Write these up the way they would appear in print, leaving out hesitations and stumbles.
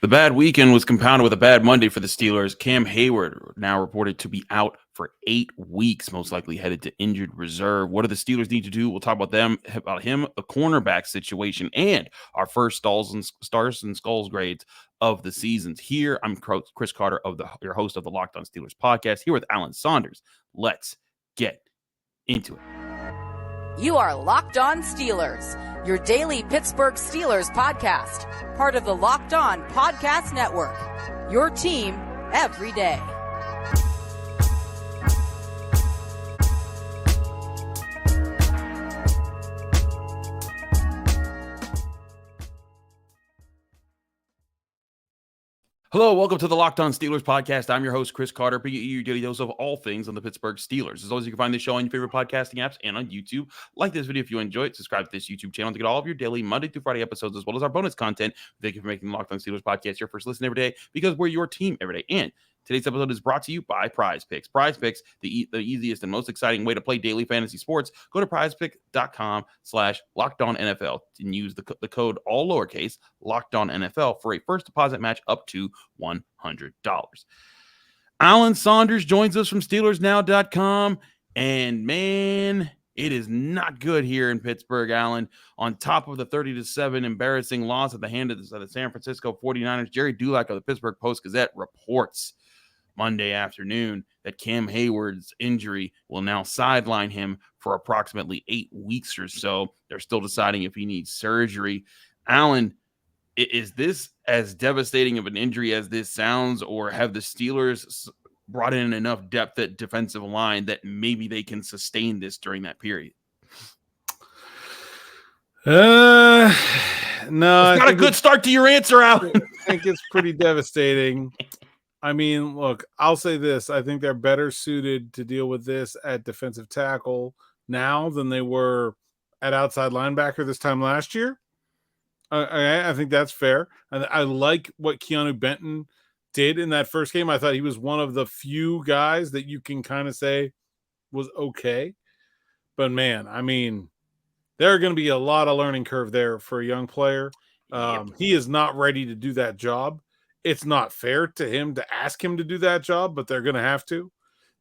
The bad weekend was compounded with a bad Monday for the Steelers. Cam Heyward now reported to be out for 8 weeks, most likely headed to injured reserve. What do the Steelers need to do? We'll talk about him, the cornerback situation, and our first stars and skulls grades of the seasons. Here, I'm Chris Carter, your host of the Locked On Steelers podcast, here with Alan Saunders. Let's get into it. You are Locked On Steelers, your daily Pittsburgh Steelers podcast, part of the Locked On Podcast Network, your team every day. Hello, welcome to the Locked On Steelers podcast. I'm your host, Chris Carter, bringing you your daily dose of all things on the Pittsburgh Steelers. As always, you can find this show on your favorite podcasting apps and on YouTube. Like this video if you enjoy it. Subscribe to this YouTube channel to get all of your daily Monday through Friday episodes, as well as our bonus content. Thank you for making the Locked On Steelers podcast your first listen every day, because we're your team every day. And today's episode is brought to you by Prize Picks. Prize Picks, the easiest and most exciting way to play daily fantasy sports. Go to prizepick.com/LockedOnNFL and use the code all lowercase LockedOnNFL for a first deposit match up to $100. Alan Saunders joins us from SteelersNow.com, and man, it is not good here in Pittsburgh, Alan. On top of the 30-7 embarrassing loss at the hand of the San Francisco 49ers, Gerry Dulac of the Pittsburgh Post-Gazette reports Monday afternoon that Cam Heyward's injury will now sideline him for approximately 8 weeks or so. They're still deciding if he needs surgery. Alan, is this as devastating of an injury as this sounds, or have the Steelers brought in enough depth at defensive line that maybe they can sustain this during that period? No, it's not a good start to your answer, Alan. I think it's pretty devastating. I mean, look, I'll say this. I think they're better suited to deal with this at defensive tackle now than they were at outside linebacker this time last year. I think that's fair. I like what Keeanu Benton did in that first game. I thought he was one of the few guys that you can kind of say was okay. But, man, I mean, there are going to be a lot of learning curve there for a young player. He is not ready to do that job. It's not fair to him to ask him to do that job, but they're going to have to.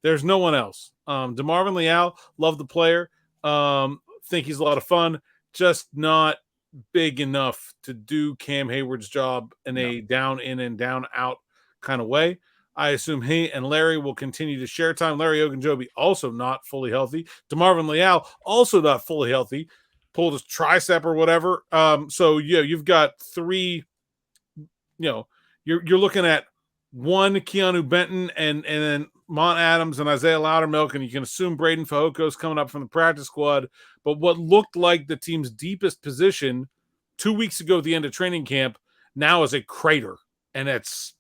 There's no one else. DeMarvin Leal, love the player. Think he's a lot of fun. Just not big enough to do Cam Heyward's job in a down in and down out kind of way. I assume he and Larry will continue to share time. Larry Ogunjobi also not fully healthy. DeMarvin Leal also not fully healthy. Pulled his tricep or whatever. So yeah, you've got three. You're looking at one Keeanu Benton and then Mont Adams and Isaiah Loudermilk, and you can assume Breiden Fehoko is coming up from the practice squad. But what looked like the team's deepest position 2 weeks ago at the end of training camp now is a crater, and it's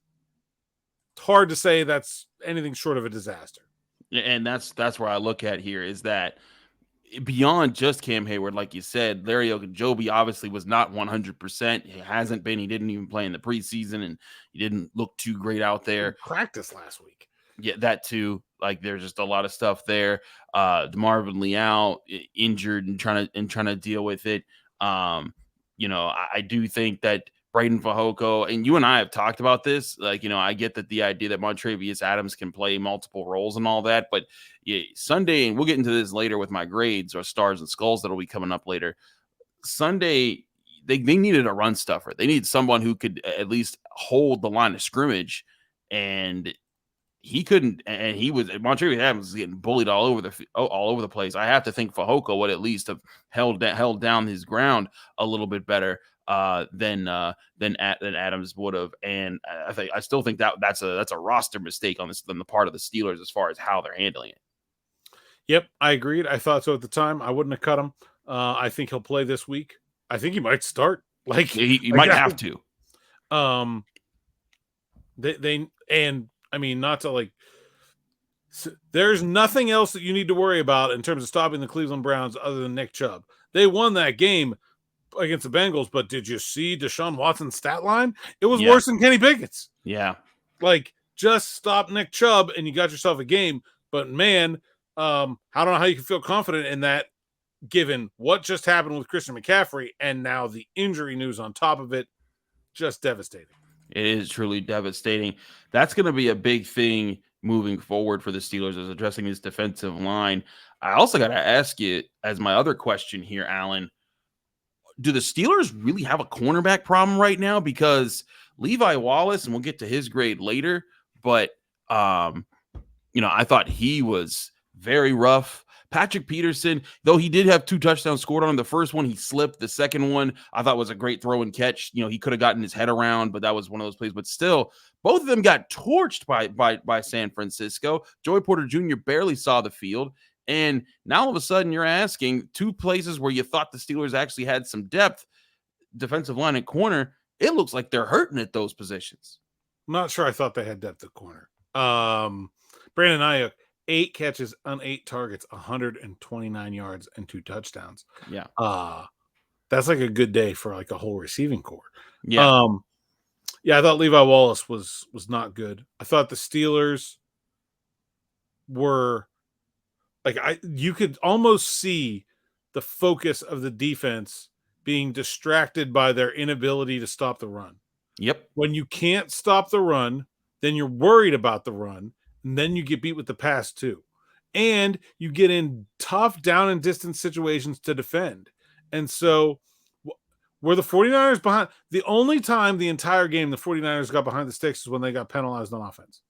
hard to say that's anything short of a disaster. And that's where I look at here is that beyond just Cam Heyward, like you said, Larry Ogunjobi obviously was not 100%. He hasn't been. He didn't even play in the preseason, and he didn't look too great out there. Practice last week. Yeah, that too. Like, there's just a lot of stuff there. DeMarvin Leal injured and trying to deal with it. I do think that Breiden Fehoko, and you and I have talked about this. Like, I get that the idea that Montravius Adams can play multiple roles and all that, but Sunday, and we'll get into this later with my grades or stars and skulls that'll be coming up later. Sunday, they needed a run stuffer. They need someone who could at least hold the line of scrimmage, and he couldn't. And Montravius Adams was getting bullied all over the place. I have to think Fehoko would at least have held down his ground a little bit better than Adams would have, and I still think that's a roster mistake on the part of the Steelers as far as how they're handling it. Yep, I agreed. I thought so at the time. I wouldn't have cut him. I think he'll play this week. I think he might start. Like he might have to. Not to there's nothing else that you need to worry about in terms of stopping the Cleveland Browns other than Nick Chubb. They won that game against the Bengals, but did you see Deshaun Watson's stat line? It was worse than Kenny Pickett's. Yeah. Just stop Nick Chubb and you got yourself a game. But man, I don't know how you can feel confident in that given what just happened with Christian McCaffrey and now the injury news on top of it. Just devastating. It is truly devastating. That's going to be a big thing moving forward for the Steelers, is addressing this defensive line. I also got to ask you, as my other question here, Alan, do the Steelers really have a cornerback problem right now? Because Levi Wallace, and we'll get to his grade later, but I thought he was very rough. Patrick Peterson, though he did have 2 touchdowns scored on him, the first one he slipped. The second one I thought was a great throw and catch. He could have gotten his head around, but that was one of those plays. But still, both of them got torched by San Francisco. Joey Porter Jr. barely saw the field. And now all of a sudden you're asking 2 places where you thought the Steelers actually had some depth, defensive line and corner. It looks like they're hurting at those positions. I'm not sure I thought they had depth at corner. Brandon Ayuk, 8 catches on 8 targets, 129 yards and 2 touchdowns. Yeah. That's like a good day for like a whole receiving core. Yeah. I thought Levi Wallace was not good. I thought the Steelers were you could almost see the focus of the defense being distracted by their inability to stop the run. Yep. When you can't stop the run, then you're worried about the run, and then you get beat with the pass too. And you get in tough down and distance situations to defend. And so were the 49ers behind? The only time the entire game the 49ers got behind the sticks is when they got penalized on offense.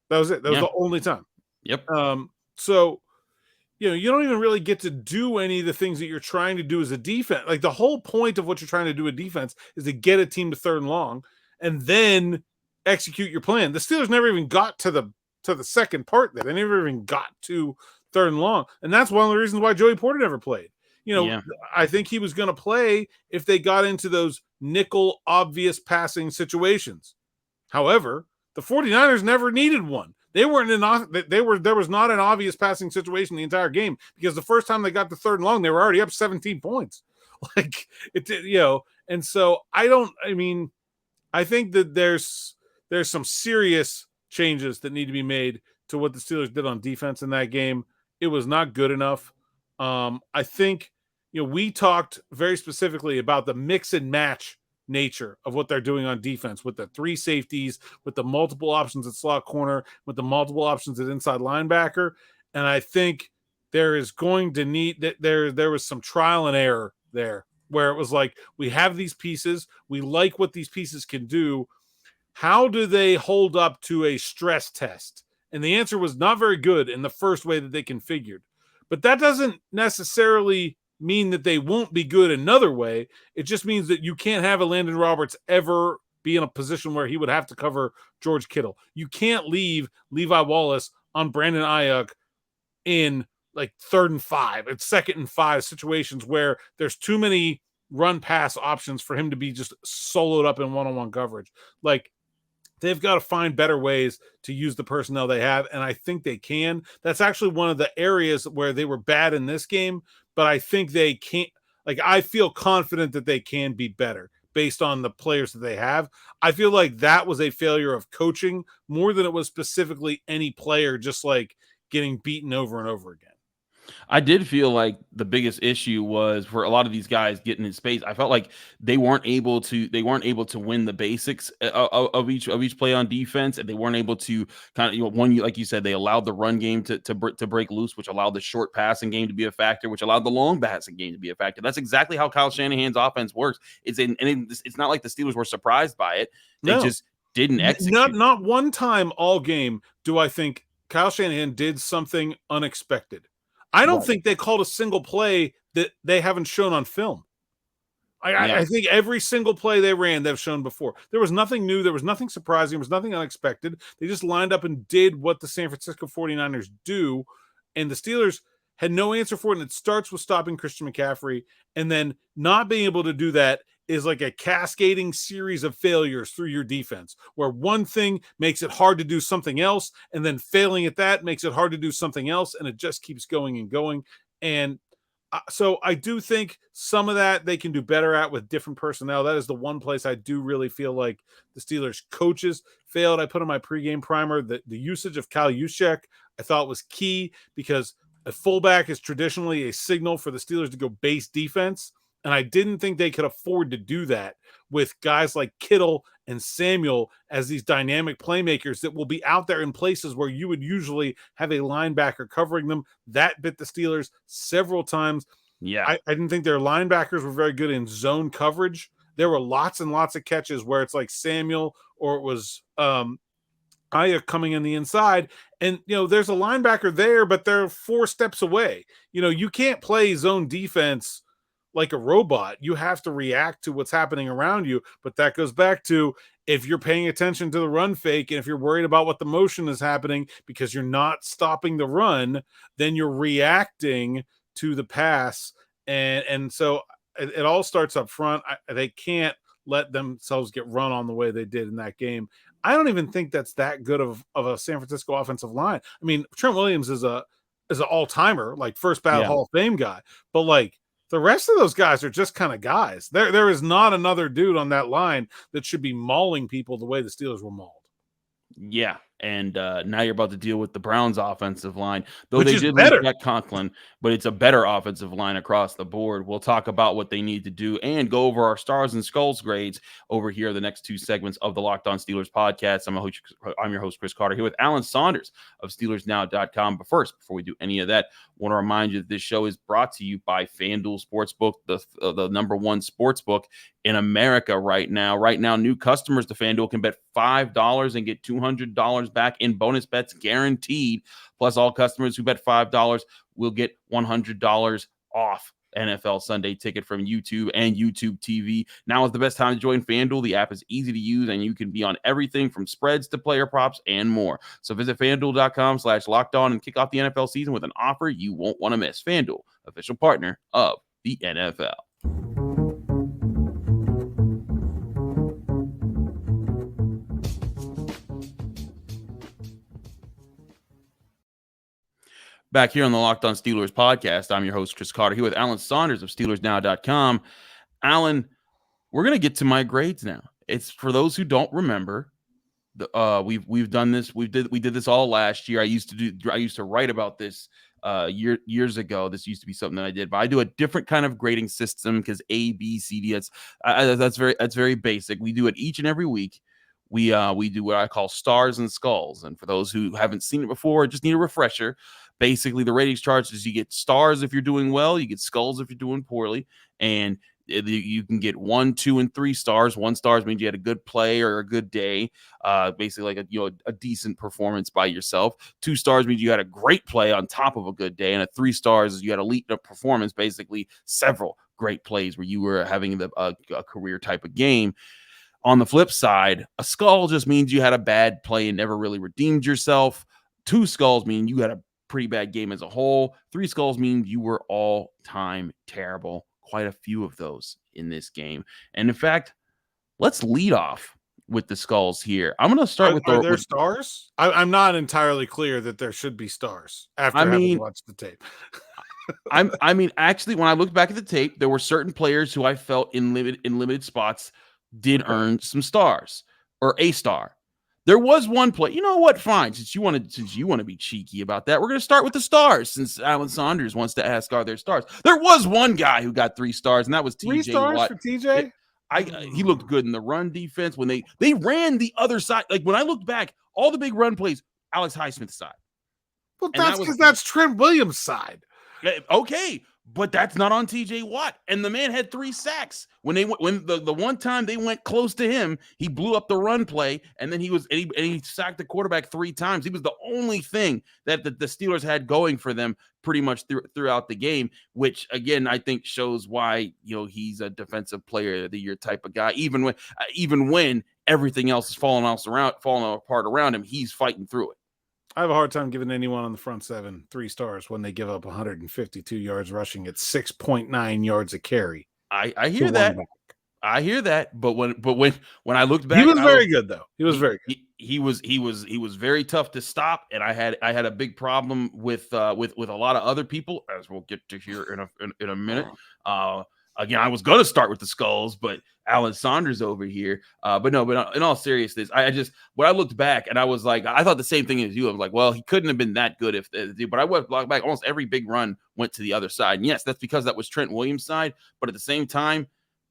That was it. That was the only time. Yep. So, you don't even really get to do any of the things that you're trying to do as a defense. Like the whole point of what you're trying to do a defense is to get a team to 3rd and long and then execute your plan. The Steelers never even got to the second part there. They never even got to 3rd and long. And that's one of the reasons why Joey Porter never played. I think he was going to play if they got into those nickel obvious passing situations. However, the 49ers never needed one. There was not an obvious passing situation the entire game, because the first time they got to 3rd and long, they were already up 17 points. And so I think that there's some serious changes that need to be made to what the Steelers did on defense in that game. It was not good enough. I think, we talked very specifically about the mix and match nature of what they're doing on defense with the 3 safeties, with the multiple options at slot corner, with the multiple options at inside linebacker. And I think there is going to need that there was some trial and error there where it was like, we have these pieces, we like what these pieces can do. How do they hold up to a stress test? And the answer was not very good in the first way that they configured. But that doesn't necessarily mean that they won't be good another way. It just means that you can't have a Landon Roberts ever be in a position where he would have to cover George Kittle. You can't leave Levi Wallace on Brandon Ayuk in like 3rd and 5, it's 2nd and 5 situations where there's too many run pass options for him to be just soloed up in one-on-one coverage. Like, they've got to find better ways to use the personnel they have, and I think they can. That's actually one of the areas where they were bad in this game, but I think they can't. Like, I feel confident that they can be better based on the players that they have. I feel like that was a failure of coaching more than it was specifically any player just like getting beaten over and over again. I did feel like the biggest issue was for a lot of these guys getting in space. I felt like they weren't able to win the basics of each play on defense, and they weren't able to kind of, like you said, they allowed the run game to break loose, which allowed the short passing game to be a factor, which allowed the long passing game to be a factor. That's exactly how Kyle Shanahan's offense works. It's not like the Steelers were surprised by it. They just didn't execute. Not one time all game do I think Kyle Shanahan did something unexpected. I don't think they called a single play that they haven't shown on film. I think every single play they ran, they've shown before. There was nothing new. There was nothing surprising. There was nothing unexpected. They just lined up and did what the San Francisco 49ers do, and the Steelers had no answer for it, and it starts with stopping Christian McCaffrey, and then not being able to do that is like a cascading series of failures through your defense, where one thing makes it hard to do something else, and then failing at that makes it hard to do something else, and it just keeps going and going. And so I do think some of that they can do better at with different personnel. That is the one place I do really feel like the Steelers coaches failed. I put in my pregame primer that the usage of Kyle Juszczyk I thought was key, because a fullback is traditionally a signal for the Steelers to go base defense. And I didn't think they could afford to do that with guys like Kittle and Samuel as these dynamic playmakers that will be out there in places where you would usually have a linebacker covering them. That bit the Steelers several times. Yeah. I didn't think their linebackers were very good in zone coverage. There were lots and lots of catches where it's like Samuel or it was Aya coming in the inside, and there's a linebacker there, but they're 4 steps away. You can't play zone defense like a robot. You have to react to what's happening around you. But that goes back to, if you're paying attention to the run fake and if you're worried about what the motion is happening because you're not stopping the run, then you're reacting to the pass. And so it all starts up front. They can't let themselves get run on the way they did in that game. I don't even think that's that good of a San Francisco offensive line. I mean, Trent Williams is an all-timer, like first ballot Hall of Fame guy, but like the rest of those guys are just kind of guys. There is not another dude on that line that should be mauling people the way the Steelers were mauled. Yeah. And now you're about to deal with the Browns' offensive line, though Which they is did better. lose Jack Conklin, but it's a better offensive line across the board. We'll talk about what they need to do and go over our stars and skulls grades over here the next 2 segments of the Locked On Steelers podcast. I'm your host, Chris Carter, here with Alan Saunders of SteelersNow.com. But first, before we do any of that, I want to remind you that this show is brought to you by FanDuel Sportsbook, the number one sportsbook in America right now. Right now, new customers to FanDuel can bet $5 and get $200 back in bonus bets guaranteed. Plus, all customers who bet $5 will get $100 off NFL Sunday ticket from YouTube and YouTube TV. Now is the best time to join FanDuel. The app is easy to use, and you can be on everything from spreads to player props and more. So visit FanDuel.com/lockedon and kick off the NFL season with an offer you won't want to miss. FanDuel, official partner of the NFL. Back here on the Locked On Steelers podcast, I'm your host, Chris Carter, here with Alan Saunders of SteelersNow.com. Alan, we're going to get to my grades now. It's for those who don't remember. We've done this. We did this all last year. I used to write about this years ago. This used to be something that I did, but I do a different kind of grading system because A, B, C, D. That's very basic. We do it each and every week. We do what I call stars and skulls. And for those who haven't seen it before, just need a refresher. Basically, the ratings chart is you get stars if you're doing well, you get skulls if you're doing poorly, and you can get 1, 2, and 3 stars. 1 star means you had a good play or a good day, basically like a decent performance by yourself. 2 stars means you had a great play on top of a good day, and a 3 stars is you had elite performance, basically several great plays where you were having a career type of game. On the flip side, a skull just means you had a bad play and never really redeemed yourself. 2 skulls mean you had a pretty bad game as a whole. 3 skulls mean you were all-time terrible. Quite a few of those in this game. And in fact, let's lead off with the skulls here. I'm going to start with there stars? I'm not entirely clear that there should be stars after having watched the tape. I mean, actually, when I looked back at the tape, there were certain players who I felt in limited spots did earn some stars or a star. There was one play. You know what? Fine. Since you want to be cheeky about that, we're going to start with the stars. Since Alan Saunders wants to ask, are there stars? There was one guy who got 3 stars, and that was TJ 3 stars Watt. For TJ? He looked good in the run defense when they ran the other side. Like when I looked back, all the big run plays, Alex Highsmith's side. Well, that's because that's Trent Williams' side. Okay, but that's not on TJ Watt. And the man had 3 sacks. When the one time they went close to him, he blew up the run play, and then he sacked the quarterback 3 times. He was the only thing that the Steelers had going for them pretty much throughout the game, which again I think shows why he's a defensive player of the year type of guy. Even when everything else is falling apart around him, he's fighting through it. I have a hard time giving anyone on the front 7 3 stars when they give up 152 yards rushing at 6.9 yards a carry. I hear that. I hear that. But when I looked back, he was very good though. He was very good. He was very tough to stop, and I had a big problem with a lot of other people, as we'll get to here in a minute. Again, I was going to start with the skulls, but Alan Saunders over here. But in all seriousness, when I looked back and I was like, I thought the same thing as you. I was like, well, he couldn't have been that good but I went back. Almost every big run went to the other side. And yes, that's because that was Trent Williams' side. But at the same time,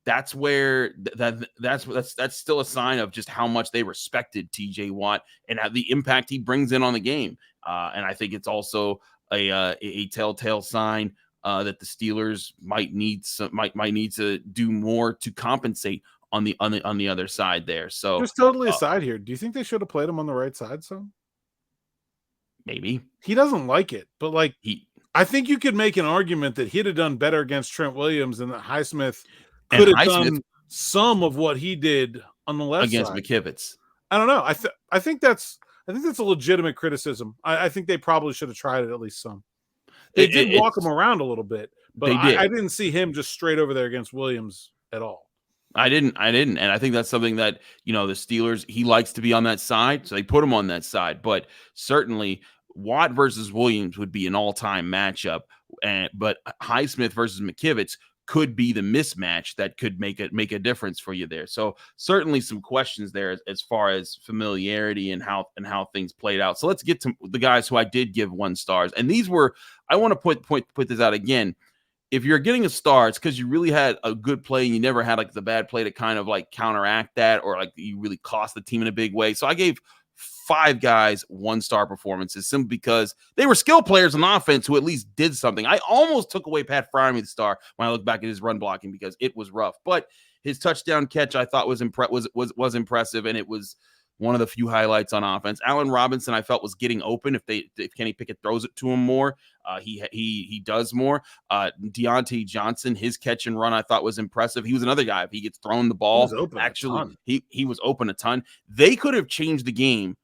that's where that's still a sign of just how much they respected TJ Watt and the impact he brings in on the game. And I think it's also a telltale sign that the Steelers might need to do more to compensate on the other side there. So just totally aside here. Do you think they should have played him on the right side some? Maybe he doesn't like it, but like I think you could make an argument that he'd have done better against Trent Williams and that Highsmith could have done some of what he did on the left against side. McKivitz. I don't know. I think that's a legitimate criticism. I think they probably should have tried it at least some. They did walk him around a little bit, but I didn't see him just straight over there against Williams at all. I didn't. And I think that's something that, the Steelers, he likes to be on that side. So they put him on that side, but certainly Watt versus Williams would be an all-time matchup. But Highsmith versus McKivitz could be the mismatch that could make a difference for you there. So certainly some questions there as far as familiarity and how things played out. So let's get to the guys who I did give 1 stars. And these were, I want to put this out again. If you're getting a star, it's because you really had a good play and you never had like the bad play to kind of like counteract that, or like you really cost the team in a big way. So I gave 5 guys 1-star performances simply because they were skill players on offense who at least did something. I almost took away Pat Freiermuth's star when I look back at his run blocking because it was rough, but his touchdown catch I thought was impressive, and it was one of the few highlights on offense. Allen Robinson, I felt, was getting open. If Kenny Pickett throws it to him more, he does more. Deontay Johnson, his catch and run, I thought was impressive. He was another guy. If he gets thrown the ball, he was open a ton. They could have changed the game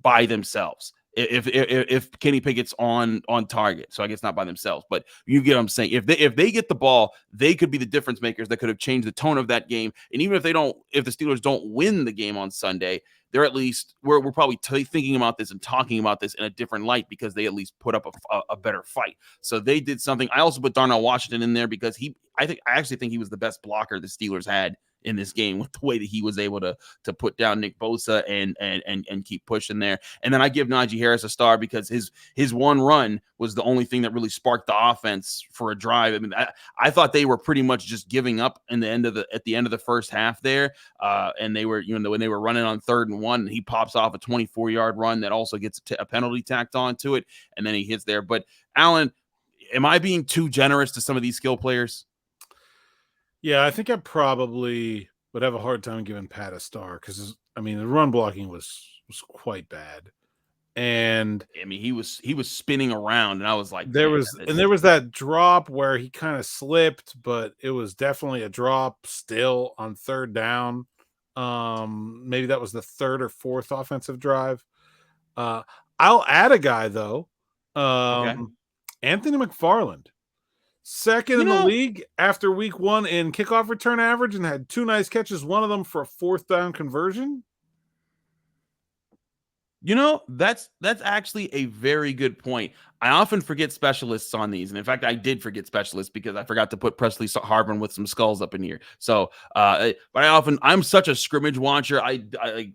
by themselves if Kenny Pickett's on target. So I guess not by themselves, but you get what I'm saying. If they get the ball, they could be the difference makers that could have changed the tone of that game. And even if the Steelers don't win the game on Sunday, they're at least we're probably thinking about this and talking about this in a different light because they at least put up a better fight. So they did something. I also put Darnell Washington in there because I actually think he was the best blocker the Steelers had in this game with the way that he was able to put down Nick Bosa and keep pushing there. And then I give Najee Harris a star because his one run was the only thing that really sparked the offense for a drive. I mean, I thought they were pretty much just giving up at the end of the first half there. And they were, when they were running on 3rd and 1, he pops off a 24-yard run that also gets a penalty tacked onto it, and then he hits there. But Alan, am I being too generous to some of these skill players? Yeah, I think I probably would have a hard time giving Pat a star because, I mean, the run blocking was quite bad. And I mean, he was spinning around, and I was like, there was that drop where he kind of slipped, but it was definitely a drop still on 3rd down. Maybe that was the 3rd or 4th offensive drive. I'll add a guy though. Okay. Anthony McFarland. 2nd in the league after week 1 in kickoff return average and had 2 nice catches, one of them for a 4th down conversion. That's actually a very good point. I often forget specialists on these. And in fact, I did forget specialists because I forgot to put Presley Harvin with some skulls up in here. So, but I'm such a scrimmage watcher. I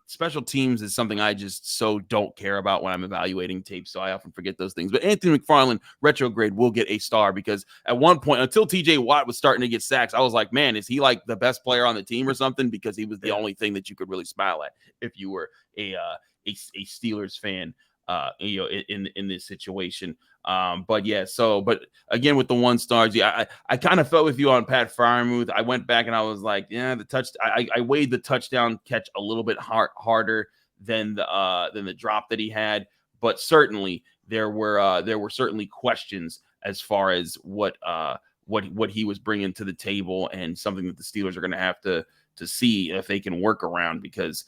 special teams is something I just so don't care about when I'm evaluating tape. So I often forget those things. But Anthony McFarland, retrograde, will get a star because at one point, until TJ Watt was starting to get sacks, I was like, man, is he like the best player on the team or something? Because he was the only thing that you could really smile at if you were a Steelers fan, in this situation. But again, with the 1 stars, I kind of felt with you on Pat Freiermuth. I went back and I was like, yeah, I weighed the touchdown catch a little bit harder than the drop that he had. But certainly there were certainly questions as far as what he was bringing to the table, and something that the Steelers are going to have to see if they can work around, because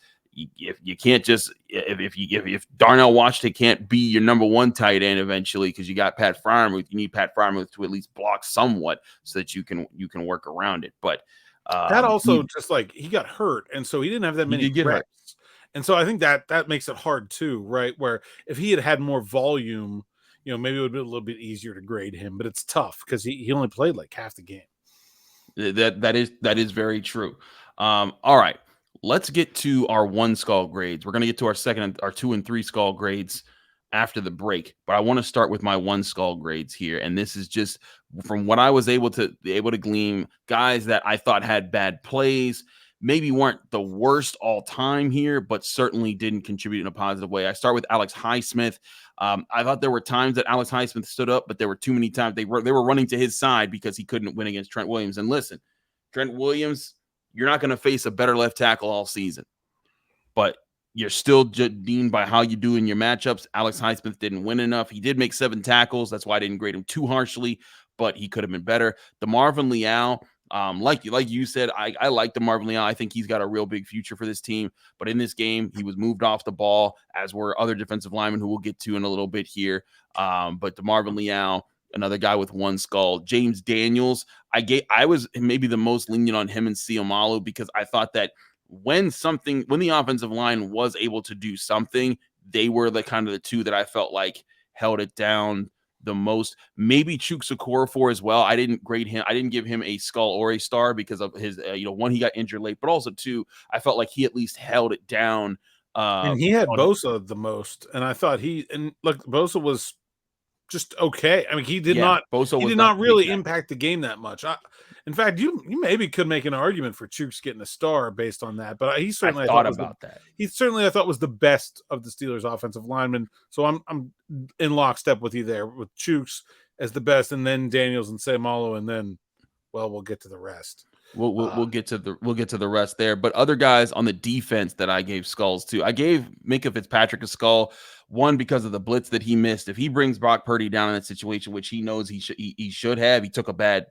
if you can't just if Darnell Washington can't be your number 1 tight end eventually because you got Pat Freiermuth, you need Pat Freiermuth to at least block somewhat so that you can work around it. But that also just like he got hurt, and so he didn't have that many reps, and so I think that makes it hard too, right? Where if he had more volume, maybe it would be a little bit easier to grade him, but it's tough because he only played like half the game. That is very true. All right. Let's get to our 1 skull grades. We're going to get to our 2 and 3 skull grades after the break, but I want to start with my one skull grades here. And this is just from what I was able to glean, guys that I thought had bad plays, maybe weren't the worst all time here, but certainly didn't contribute in a positive way. I start with Alex Highsmith. I thought there were times that Alex Highsmith stood up, but there were too many times they were running to his side because he couldn't win against Trent Williams. And listen, Trent Williams, you're not going to face a better left tackle all season, but you're still deemed by how you do in your matchups. Alex Highsmith didn't win enough. He did make 7 tackles. That's why I didn't grade him too harshly, but he could have been better. DeMarvin Leal, like you said, I like DeMarvin Leal. I think he's got a real big future for this team. But in this game, he was moved off the ball, as were other defensive linemen who we'll get to in a little bit here. But DeMarvin Leal, another guy with one skull. James Daniels, I was maybe the most lenient on him and Seumalo because I thought that when the offensive line was able to do something, they were the kind of the two that I felt like held it down the most. Maybe Chuks Okorafor as well. I didn't grade him. I didn't give him a skull or a star because of his, one, he got injured late, but also two, I felt like he at least held it down. And he had Bosa the most, and I thought Bosa was just okay. I mean, he did not really impact the game that much. In fact, you maybe could make an argument for Chuks getting a star based on that, but he certainly I thought was the best of the Steelers offensive linemen. So I'm in lockstep with you there with Chuks as the best, and then Daniels and Seumalo, and then we'll get to the rest. We'll get to the rest there. But other guys on the defense that I gave skulls to, I gave Minkah Fitzpatrick a skull. One, because of the blitz that he missed. If he brings Brock Purdy down in that situation, which he knows he should have, he took a bad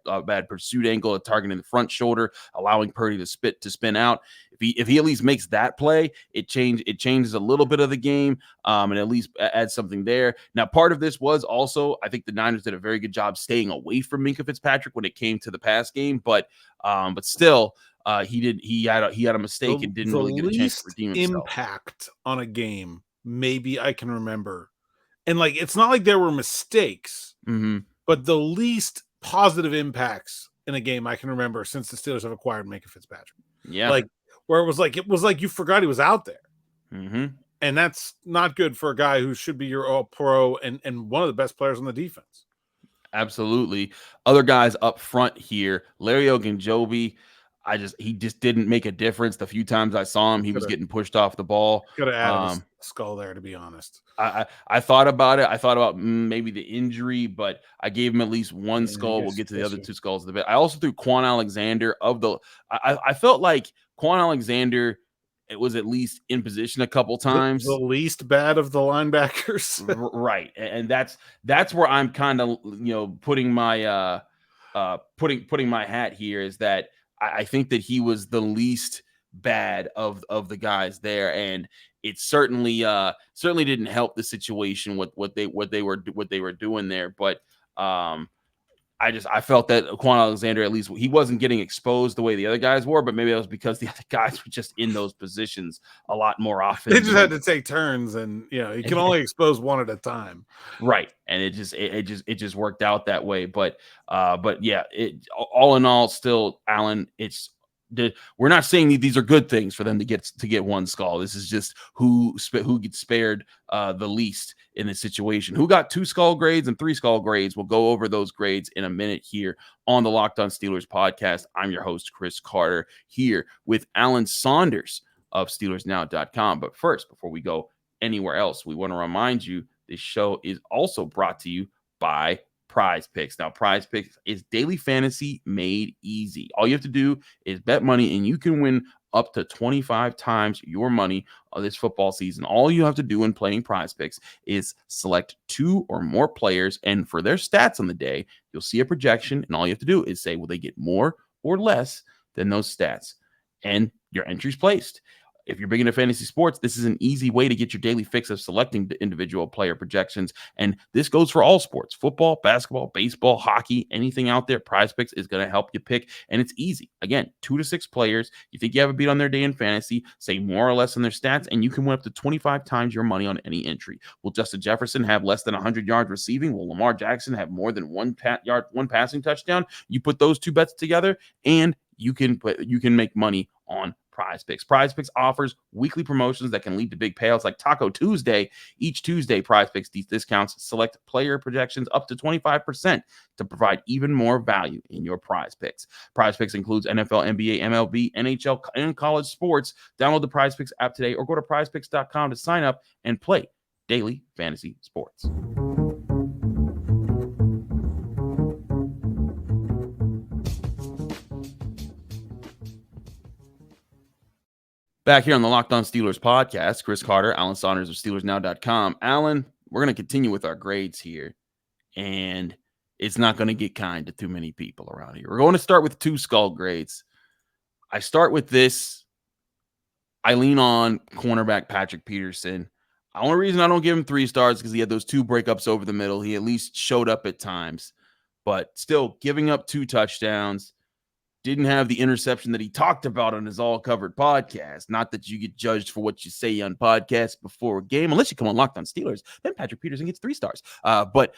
pursuit angle, a target in the front shoulder, allowing Purdy to spin out. If he at least makes that play, it changes a little bit of the game, and at least adds something there. Now, part of this was also, I think the Niners did a very good job staying away from Minkah Fitzpatrick when it came to the pass game, but still, he had a mistake and didn't really get a chance to redeem himself. Impact on a game, maybe I can remember, and it's not like there were mistakes, but the least positive impacts in a game I can remember since the Steelers have acquired Minkah Fitzpatrick. Yeah, where it was like you forgot he was out there, and that's not good for a guy who should be your all-pro and one of the best players on the defense. Absolutely. Other guys up front here, Larry Ogunjobi, he just didn't make a difference. The few times I saw him, he was getting pushed off the ball. Could have added a skull there, to be honest. I thought about it. I thought about maybe the injury, but I gave him at least one skull. We'll get to the other two skulls in a bit. I also threw Quan Alexander I felt like Quan Alexander, it was at least in position a couple times. The least bad of the linebackers. Right. And that's where I'm kind of, putting my putting my hat here, is that I think that he was the least bad of the guys there, and it certainly didn't help the situation with what they were doing there. But I felt that Quan Alexander, at least he wasn't getting exposed the way the other guys were, but maybe that was because the other guys were just in those positions a lot more often. They just had to take turns, and you can only expose one at a time. Right. And it just worked out that way. But yeah, all in all, still, Alan, we're not saying these are good things for them to get one skull. This is just who gets spared the least in this situation. Who got 2 skull grades and 3 skull grades? We'll go over those grades in a minute here on the Locked On Steelers podcast. I'm your host, Chris Carter, here with Alan Saunders of SteelersNow.com. But first, before we go anywhere else, we want to remind you this show is also brought to you by Prize Picks. Now, Prize Picks is daily fantasy made easy. All you have to do is bet money, and you can win up to 25 times your money this football season. All you have to do when playing Prize Picks is select 2 or more players, and for their stats on the day, you'll see a projection, and all you have to do is say, will they get more or less than those stats? And your entry's placed. If you're big into fantasy sports, this is an easy way to get your daily fix of selecting individual player projections. And this goes for all sports: football, basketball, baseball, hockey, anything out there. Prize Picks is going to help you pick. And it's easy. Again, 2 to 6 players. You think you have a beat on their day in fantasy, say more or less on their stats, and you can win up to 25 times your money on any entry. Will Justin Jefferson have less than 100 yards receiving? Will Lamar Jackson have more than one passing touchdown? You put those 2 bets together, and you can make money on Prize Picks. Prize Picks offers weekly promotions that can lead to big payouts like Taco Tuesday. Each Tuesday, Prize Picks discounts select player projections up to 25% to provide even more value in your Prize Picks. Prize Picks includes NFL, NBA, MLB, NHL, and college sports. Download the Prize Picks app today or go to prizepicks.com to sign up and play daily fantasy sports. Back here on the Locked On Steelers podcast, Chris Carter, Alan Saunders of SteelersNow.com. Alan, we're going to continue with our grades here, and it's not going to get kind to too many people around here. We're going to start with 2 skull grades. I start with this. I lean on cornerback Patrick Peterson. The only reason I don't give him 3 stars is because he had those 2 breakups over the middle. He at least showed up at times, but still giving up 2 touchdowns. Didn't have the interception that he talked about on his All Covered podcast. Not that you get judged for what you say on podcasts before a game, unless you come on Locked On Steelers. Then Patrick Peterson gets 3 stars. But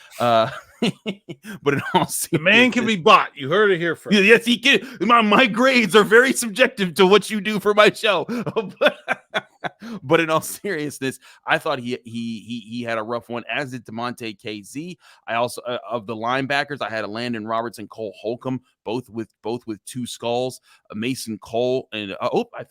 in all seriousness, the man can be bought. You heard it here first. Yes, he can. My grades are very subjective to what you do for my show. But in all seriousness, I thought he had a rough one, as did DeMonte KZ. I also of the linebackers, I had a Landon Robertson, Cole Holcomb, both with 2 skulls. Mason Cole and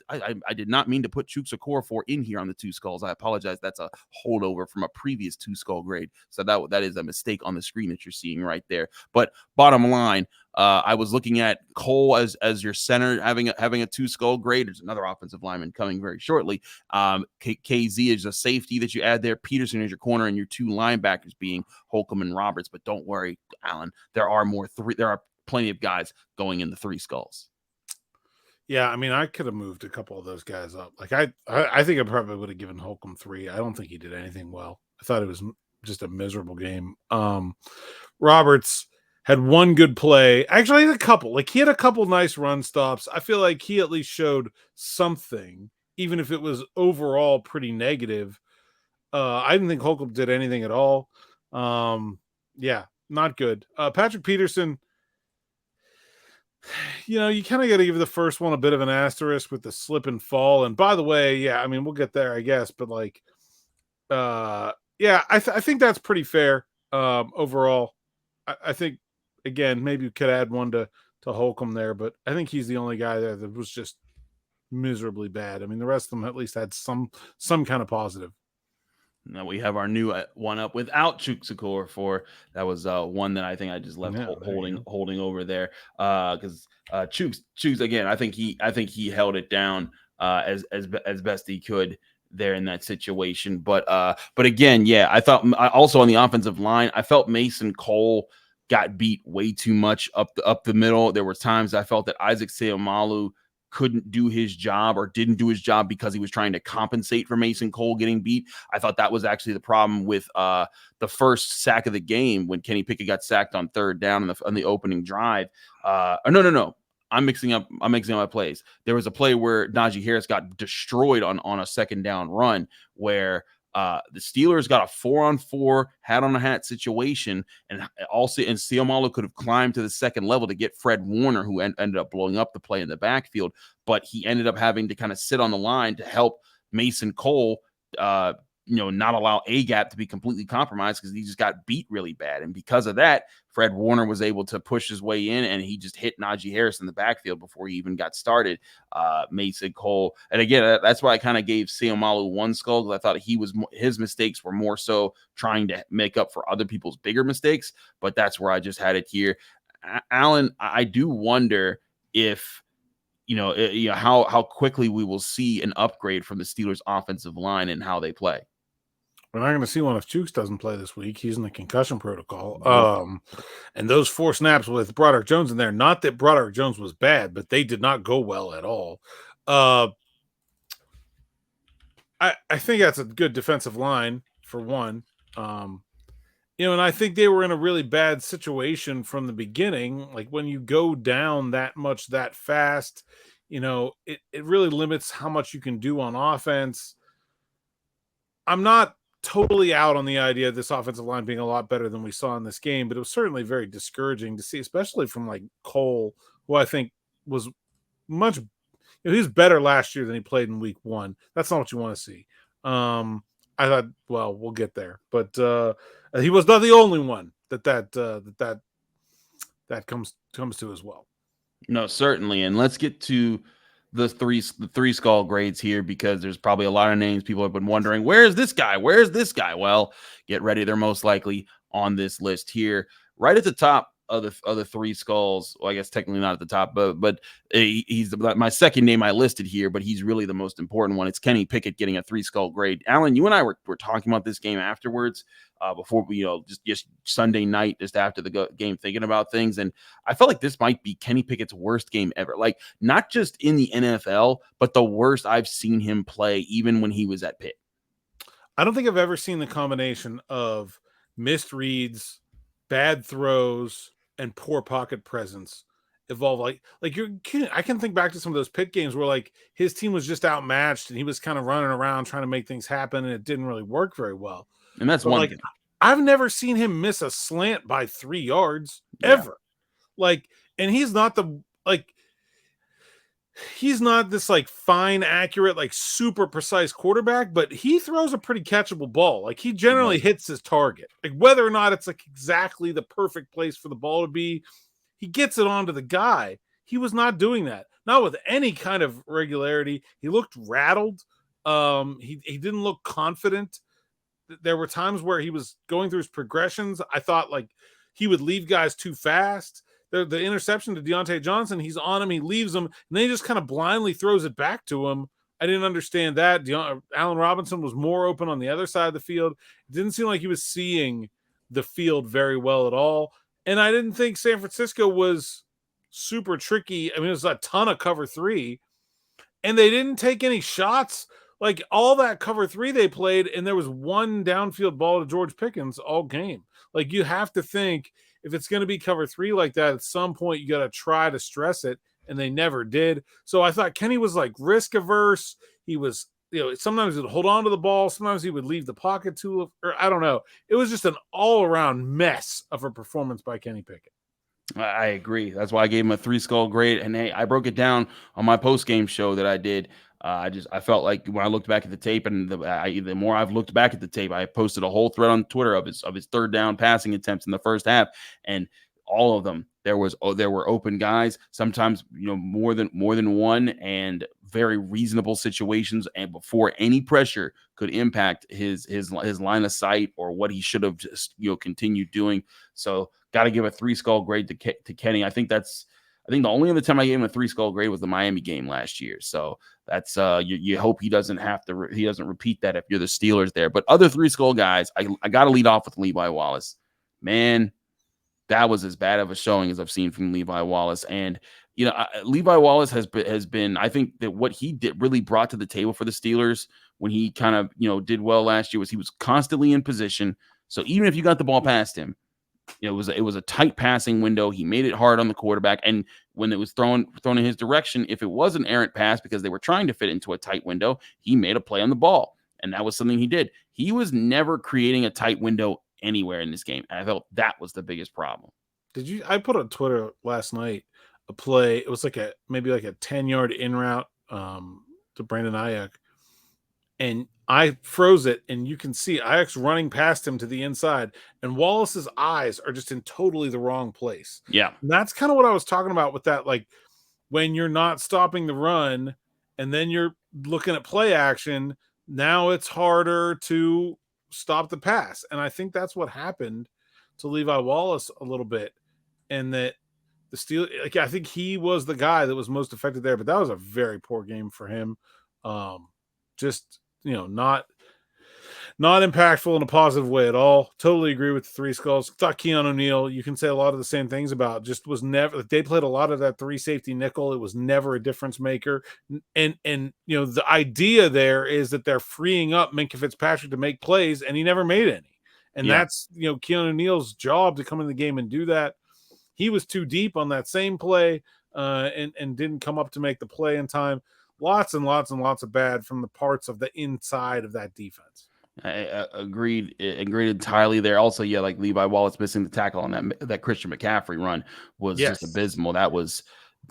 I did not mean to put Chuks Okorafor in here on the 2 skulls. I apologize. That's a holdover from a previous 2 skull grade. So that is a mistake on the screen that you're seeing right there. But bottom line, I was looking at Cole as your center, having a 2 skull grade. There's another offensive lineman coming very shortly. KZ is a safety that you add there. Peterson is your corner, and your 2 linebackers being Holcomb and Roberts. But don't worry, Alan. There are plenty of guys going in the 3 skulls. Yeah, I mean, I could have moved a couple of those guys up. Like I think I probably would have given Holcomb 3. I don't think he did anything well. I thought it was just a miserable game. Roberts had 1 good play. Actually, he had a couple. Like, he had a couple nice run stops. I feel like he at least showed something, even if it was overall pretty negative. I didn't think Holcomb did anything at all. Yeah, not good. Patrick Peterson, you kind of got to give the first one a bit of an asterisk with the slip and fall. And by the way, yeah, I mean, we'll get there, I guess. But like, yeah, I think that's pretty fair overall. I think, again, maybe you could add 1 to Holcomb there, but I think he's the only guy there that was just miserably bad. I mean, the rest of them at least had some kind of positive. Now we have our new one up without Chuks Okorafor. That was one that I think I just left holding over there because Chuks again. I think he held it down as best he could there in that situation. But again, yeah, I thought also on the offensive line, I felt Mason Cole got beat way too much up the middle. There were times I felt that Isaac Seumalo couldn't do his job or didn't do his job because he was trying to compensate for Mason Cole getting beat. I thought that was actually the problem with the first sack of the game when Kenny Pickett got sacked on 3rd down on the opening drive. No. I'm mixing up my plays. There was a play where Najee Harris got destroyed on a 2nd down run where the Steelers got a 4-on-4 hat on a hat situation, and Seumalo could have climbed to the 2nd level to get Fred Warner, who ended up blowing up the play in the backfield, but he ended up having to kind of sit on the line to help Mason Cole, not allow A-gap to be completely compromised because he just got beat really bad. And because of that, Fred Warner was able to push his way in, and he just hit Najee Harris in the backfield before he even got started. Mason Cole. And again, that's why I kind of gave Seumalo 1 skull, because I thought his mistakes were more so trying to make up for other people's bigger mistakes. But that's where I just had it here. Alan, I do wonder if how quickly we will see an upgrade from the Steelers offensive line and how they play. We're not going to see one if Chuks doesn't play this week. He's in the concussion protocol. And those 4 snaps with Broderick Jones in there, not that Broderick Jones was bad, but they did not go well at all. I think that's a good defensive line for one. And I think they were in a really bad situation from the beginning. Like, when you go down that much that fast, it really limits how much you can do on offense. I'm not totally out on the idea of this offensive line being a lot better than we saw in this game, but it was certainly very discouraging to see, especially from like Cole, who I think was much, he was better last year than he played in week 1. That's not what you want to see. I thought, well, we'll get there, but he was not the only one that comes to as well. No, certainly. And let's get to the three skull grades here, because there's probably a lot of names people have been wondering, where's this guy? Where's this guy? Well, get ready. They're most likely on this list here, right at the top of the three skulls. Well, I guess technically not at the top, but he's my second name I listed here, but he's really the most important one. It's Kenny Pickett getting a 3 skull grade. Alan, you and I were talking about this game afterwards, before we, just Sunday night, just after the game, thinking about things. And I felt like this might be Kenny Pickett's worst game ever. Like, not just in the NFL, but the worst I've seen him play, even when he was at Pitt. I don't think I've ever seen the combination of missed reads, bad throws, and poor pocket presence evolve. Like I can think back to some of those Pitt games where like his team was just outmatched and he was kind of running around trying to make things happen, and it didn't really work very well. And that's one thing. I've never seen him miss a slant by 3 yards ever. Like, and he's not this like fine, accurate, like super precise quarterback, but he throws a pretty catchable ball. Like, he generally hits his target. Like, whether or not it's like exactly the perfect place for the ball to be, he gets it onto the guy. He was not doing that. Not with any kind of regularity. He looked rattled. He didn't look confident. There were times where he was going through his progressions. I thought like he would leave guys too fast. The interception to Deontay Johnson, he's on him, he leaves him, and then he just kind of blindly throws it back to him. I didn't understand that. Allen Robinson was more open on the other side of the field. It didn't seem like he was seeing the field very well at all. And I didn't think San Francisco was super tricky. I mean, it was a ton of cover 3, and they didn't take any shots. Like, all that cover 3 they played, and there was one downfield ball to George Pickens all game. Like, you have to think, if it's going to be cover 3 like that, at some point you got to try to stress it, and they never did. So I thought Kenny was like risk averse. He was, sometimes he would hold on to the ball, sometimes he would leave the pocket too, or I don't know. It was just an all around mess of a performance by Kenny Pickett. I agree. That's why I gave him a 3 skull grade. And hey, I broke it down on my post game show that I did. I felt like when I looked back at the tape, and the more I've looked back at the tape, I posted a whole thread on Twitter of his third down passing attempts in the first half, and all of them there were open guys, sometimes more than one, and very reasonable situations, and before any pressure could impact his line of sight or what he should have just continued doing. So got to give a 3 skull grade to Kenny. I think the only other time I gave him a 3 skull grade was the Miami game last year. So that's you hope he doesn't repeat that if you're the Steelers there. But other 3 skull guys, I got to lead off with Levi Wallace. Man, that was as bad of a showing as I've seen from Levi Wallace. And Levi Wallace has been, I think that what he really brought to the table for the Steelers when he kind of did well last year was he was constantly in position. So even if you got the ball past him, it was a tight passing window. He made it hard on the quarterback, and when it was thrown in his direction, if it was an errant pass because they were trying to fit into a tight window, he made a play on the ball, and that was something he did. He was never creating a tight window anywhere in this game, and I felt that was the biggest problem. I put on Twitter last night a play. It was maybe like a 10-yard in route to Brandon Ayuk, and I froze it, and you can see Ayuk's running past him to the inside, and Wallace's eyes are just in totally the wrong place. Yeah. And that's kind of what I was talking about with that, like when you're not stopping the run and then you're looking at play action, now it's harder to stop the pass. And I think that's what happened to Levi Wallace a little bit, and that the Steelers, I think he was the guy that was most affected there, but that was a very poor game for him. Not impactful in a positive way at all. Totally agree with the 3 skulls. Thought Keanu Benton, you can say a lot of the same things about, just was never, they played a lot of that 3 safety nickel. It was never a difference maker. And the idea there is that they're freeing up Minkah Fitzpatrick to make plays, and he never made any. And that's, Keanu Benton's job to come in the game and do that. He was too deep on that same play and didn't come up to make the play in time. Lots and lots and lots of bad from the parts of the inside of that defense. I agreed entirely there. Also, like Levi Wallace missing the tackle on that Christian McCaffrey run was just abysmal. That was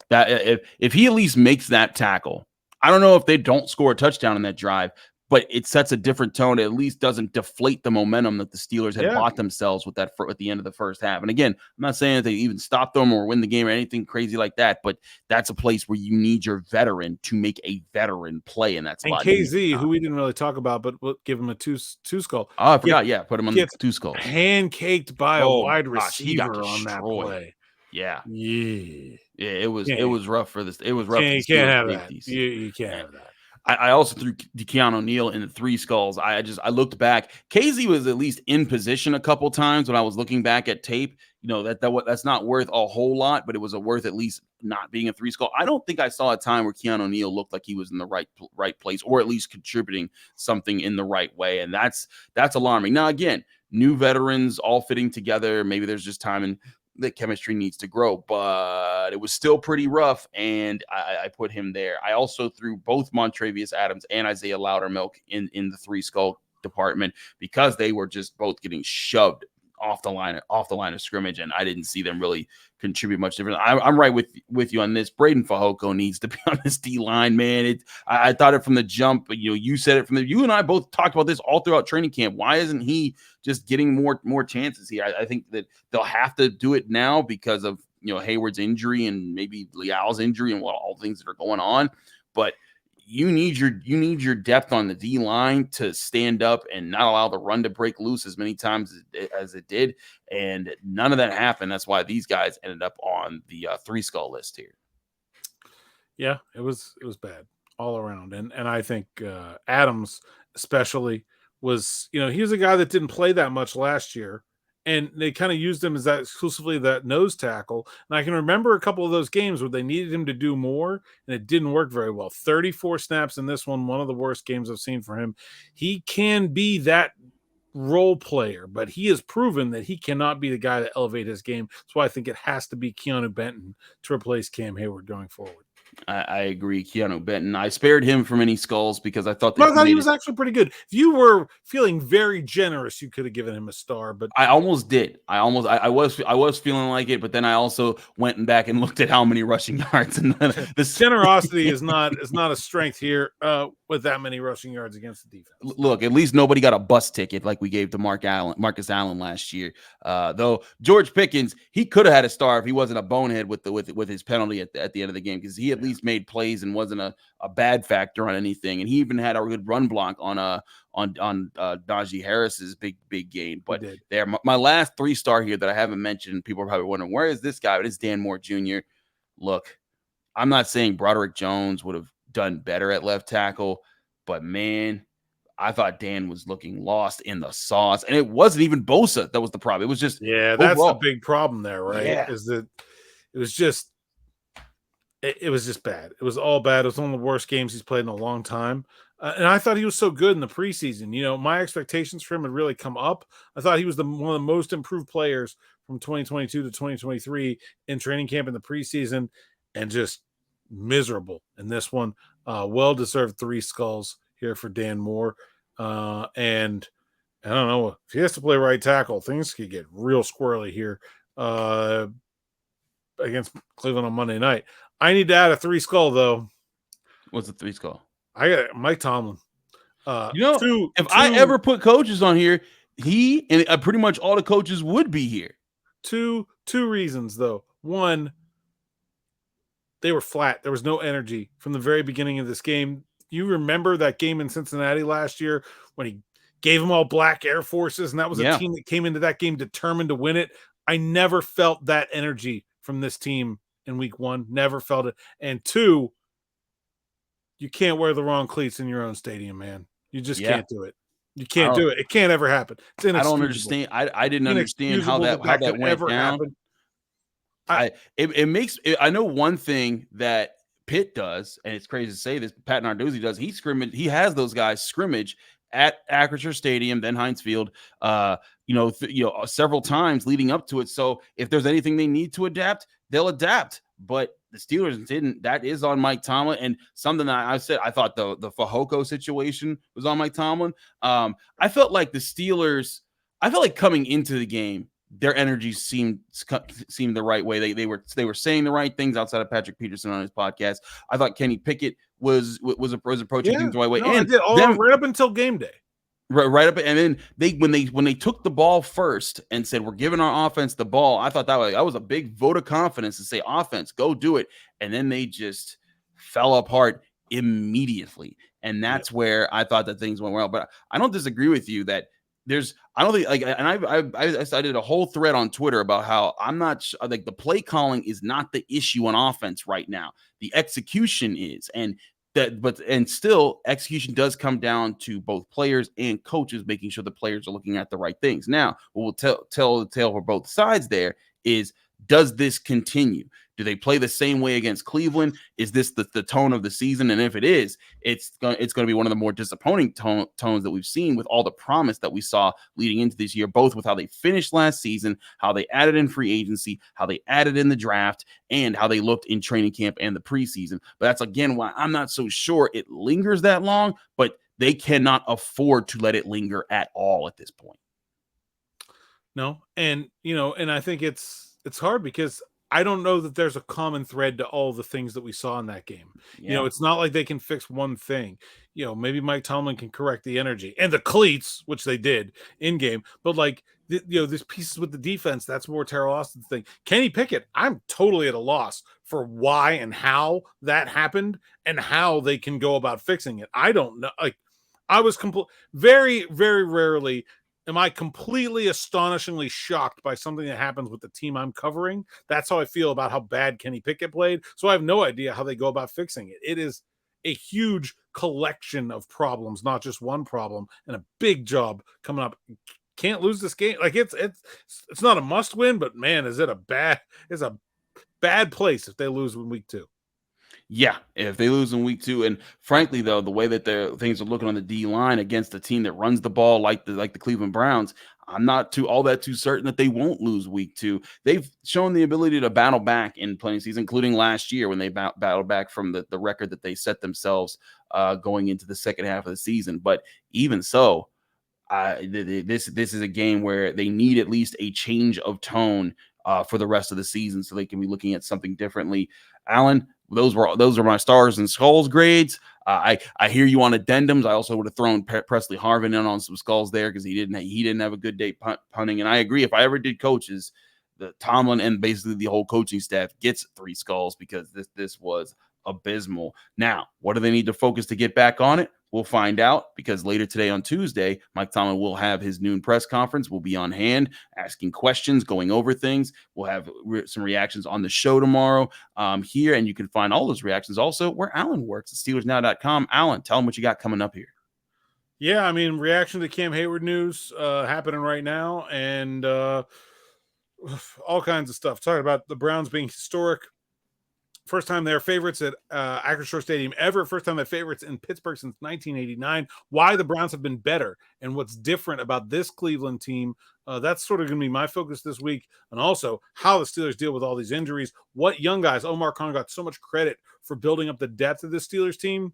That if he at least makes that tackle, I don't know if they don't score a touchdown in that drive, but it sets a different tone. It at least doesn't deflate the momentum that the Steelers had bought themselves with that at the end of the first half. And again, I'm not saying that they even stop them or win the game or anything crazy like that, but that's a place where you need your veteran to make a veteran play, and that's a lot. KZ, who we didn't really talk about, but we'll give him a two skull. Oh, I forgot. Put him on the two skull. Pancaked by a wide receiver on that play. Yeah. It was rough for this. It was rough. You can't have that. You can't have that. I also threw Keeanu Benton in the three skulls. I looked back. KZ was at least in position a couple times when I was looking back at tape. You know, that's not worth a whole lot, but it was worth at least not being a three skull. I don't think I saw a time where Keeanu Benton looked like he was in the right place, or at least contributing something in the right way. And that's alarming. Now, again, new veterans all fitting together. Maybe there's just time and the chemistry needs to grow, but it was still pretty rough, and I put him there. I also threw both Montrevious Adams and Isaiah Loudermilk in the three skull department because they were just both getting shoved off the line of scrimmage, and I didn't see them really contribute much different. I'm right with you on this. Breiden Fehoko needs to be on this D line, man. I thought it from the jump, but you said it you and I both talked about this all throughout training camp. Why isn't he just getting more chances here? I think that they'll have to do it now because of Haywards' injury and maybe Leal's injury and all the things that are going on, but you need your depth on the D line to stand up and not allow the run to break loose as many times as it did, and none of that happened. That's why these guys ended up on the three skull list here. Yeah, it was bad all around, and I think Adams especially was he was a guy that didn't play that much last year. And they kind of used him as that exclusively that nose tackle. And I can remember a couple of those games where they needed him to do more, and it didn't work very well. 34 snaps in this one of the worst games I've seen for him. He can be that role player, but he has proven that he cannot be the guy to elevate his game. That's why I think it has to be Keeanu Benton to replace Cam Heyward going forward. I agree. Keeanu Benton. I spared him from any skulls because I thought he was actually pretty good. If you were feeling very generous, you could have given him a star, but I almost did. I was feeling like it, but then I also went back and looked at how many rushing yards, and the generosity is not a strength here with that many rushing yards against the defense. Look, at least nobody got a bus ticket like we gave to Marcus Allen last year. Though George Pickens, he could have had a star if he wasn't a bonehead with his penalty at the end of the game, because he at least made plays and wasn't a bad factor on anything. And he even had a good run block on Najee Harris's big game. But there, my last 3-star here that I haven't mentioned, people are probably wondering, where is this guy? But it's Dan Moore Jr. Look, I'm not saying Broderick Jones would have done better at left tackle, but man, I thought Dan was looking lost in the sauce. And it wasn't even Bosa that was the problem. It was just that's overall the big problem there, right? Yeah. Is that it was just bad. It was all bad. It was one of the worst games he's played in a long time. And I thought he was so good in the preseason. My expectations for him had really come up. I thought he was one of the most improved players from 2022 to 2023 in training camp in the preseason, and just miserable in this one. Well-deserved 3 skulls here for Dan Moore. And I don't know, if he has to play right tackle, things could get real squirrely here against Cleveland on Monday night. I need to add a 3 skull, though. What's the 3 skull? I got Mike Tomlin. If I ever put coaches on here, he and pretty much all the coaches would be here. Two reasons, though. One, they were flat. There was no energy from the very beginning of this game. You remember that game in Cincinnati last year when he gave them all black Air Forces, and that was a team that came into that game determined to win it. I never felt that energy from this team in week 1. Never felt it. And 2, you can't wear the wrong cleats in your own stadium, man. You just can't do it. You can't do it. It can't ever happen. It's inexcusable. I don't understand. I didn't understand how that went down. I know one thing that Pitt does, and it's crazy to say this, Pat Narduzzi does. He has those guys scrimmage at Acrisure Stadium, then Heinz Field, several times leading up to it. So if there's anything they need to adapt, they'll adapt. But the Steelers didn't. That is on Mike Tomlin. And something that I said, I thought the Fehoko situation was on Mike Tomlin. I felt like coming into the game, their energy seemed the right way. They were saying the right things outside of Patrick Peterson on his podcast. I thought Kenny Pickett was approaching things the right way, no, and I did all right up until game day. Right up, and then when they took the ball first and said we're giving our offense the ball, I thought that was a big vote of confidence to say offense, go do it, and then they just fell apart immediately, and that's where I thought that things went well. But I don't disagree with you that I don't think I did a whole thread on Twitter about how I'm not like the play calling is not the issue on offense right now, the execution is, and still execution does come down to both players and coaches making sure the players are looking at the right things. Now, what we'll tell the tale for both sides there is, does this continue? Do they play the same way against Cleveland? Is this the tone of the season? And if it is, it's going to be one of the more disappointing tones that we've seen with all the promise that we saw leading into this year, both with how they finished last season, how they added in free agency, how they added in the draft, and how they looked in training camp and the preseason. But that's, again, why I'm not so sure it lingers that long, but they cannot afford to let it linger at all at this point. No, and I think it's hard because I don't know that there's a common thread to all the things that we saw in that game. Yeah. It's not like they can fix one thing. Maybe Mike Tomlin can correct the energy and the cleats, which they did in game. But these pieces with the defense, that's more Terrell Austin's thing. Kenny Pickett, I'm totally at a loss for why and how that happened and how they can go about fixing it. I don't know. I was very, very rarely am I completely astonishingly shocked by something that happens with the team I'm covering. That's how I feel about how bad Kenny Pickett played. So I have no idea how they go about fixing it. It is a huge collection of problems, not just one problem, and a big job coming up. Can't lose this game. It's not a must win, but man, it's a bad place if they lose in week 2. Yeah, if they lose in week 2, and frankly, though, the way that things are looking on the D line against a team that runs the ball like the Cleveland Browns, I'm not all that too certain that they won't lose week 2. They've shown the ability to battle back in plenty of seasons, including last year when they battled back from the record that they set themselves going into the second half of the season. But even so, this is a game where they need at least a change of tone for the rest of the season, so they can be looking at something differently. Alan, those are my stars and skulls grades. I hear you on addendums. I also would have thrown Presley Harvin in on some skulls there because he didn't have a good day punting. And I agree, if I ever did coaches, the Tomlin and basically the whole coaching staff gets 3 skulls because this was abysmal. Now, what do they need to focus to get back on it? We'll find out, because later today on Tuesday, Mike Tomlin will have his noon press conference. We'll be on hand asking questions, going over things. We'll have some reactions on the show tomorrow here, and you can find all those reactions also where Alan works at SteelersNow.com. Alan, tell him what you got coming up here. Yeah, I mean, reaction to Cam Heyward news happening right now, and all kinds of stuff. Talking about the Browns being historic. First time they're favorites at Acrisure Stadium ever. First time they're favorites in Pittsburgh since 1989. Why the Browns have been better and what's different about this Cleveland team. That's sort of going to be my focus this week. And also how the Steelers deal with all these injuries. What young guys, Omar Khan got so much credit for building up the depth of this Steelers team.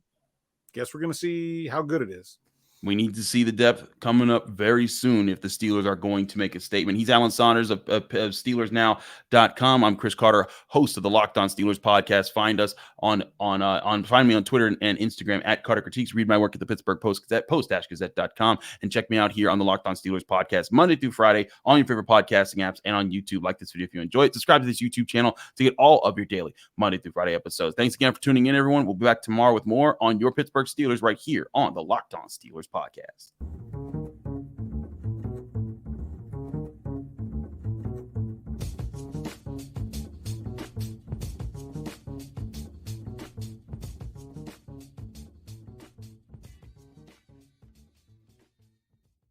Guess we're going to see how good it is. We need to see the depth coming up very soon if the Steelers are going to make a statement. He's Alan Saunders of SteelersNow.com. I'm Chris Carter, host of the Locked On Steelers podcast. Find us find me on Twitter and Instagram at Carter Critiques. Read my work at the Pittsburgh Post-Gazette, post-gazette.com, and check me out here on the Locked On Steelers podcast Monday through Friday on your favorite podcasting apps and on YouTube. Like this video if you enjoy it. Subscribe to this YouTube channel to get all of your daily Monday through Friday episodes. Thanks again for tuning in, everyone. We'll be back tomorrow with more on your Pittsburgh Steelers right here on the Locked On Steelers podcast.